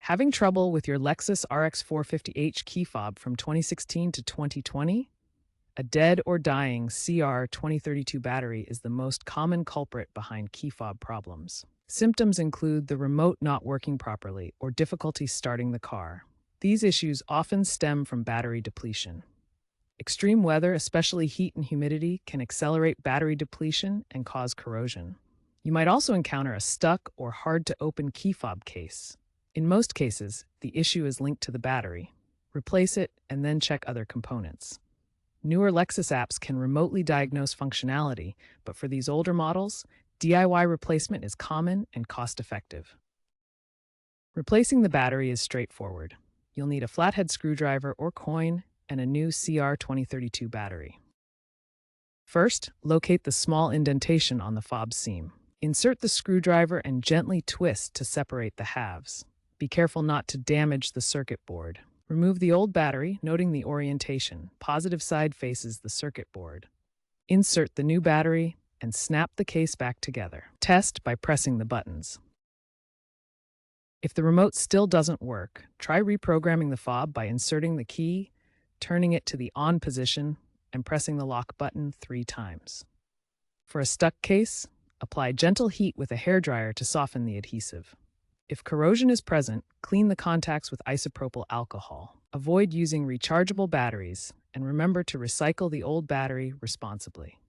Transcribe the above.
Having trouble with your Lexus RX450h key fob from 2016 to 2020? A dead or dying CR2032 battery is the most common culprit behind key fob problems. Symptoms include the remote not working properly or difficulty starting the car. These issues often stem from battery depletion. Extreme weather, especially heat and humidity, can accelerate battery depletion and cause corrosion. You might also encounter a stuck or hard-to-open key fob case. In most cases, the issue is linked to the battery. Replace it and then check other components. Newer Lexus apps can remotely diagnose functionality, but for these older models, DIY replacement is common and cost-effective. Replacing the battery is straightforward. You'll need a flathead screwdriver or coin and a new CR2032 battery. First, locate the small indentation on the fob seam. Insert the screwdriver and gently twist to separate the halves. Be careful not to damage the circuit board. Remove the old battery, noting the orientation. Positive side faces the circuit board. Insert the new battery and snap the case back together. Test by pressing the buttons. If the remote still doesn't work, try reprogramming the fob by inserting the key, turning it to the on position, and pressing the lock button 3 times. For a stuck case, apply gentle heat with a hairdryer to soften the adhesive. If corrosion is present, clean the contacts with isopropyl alcohol. Avoid using rechargeable batteries, and remember to recycle the old battery responsibly.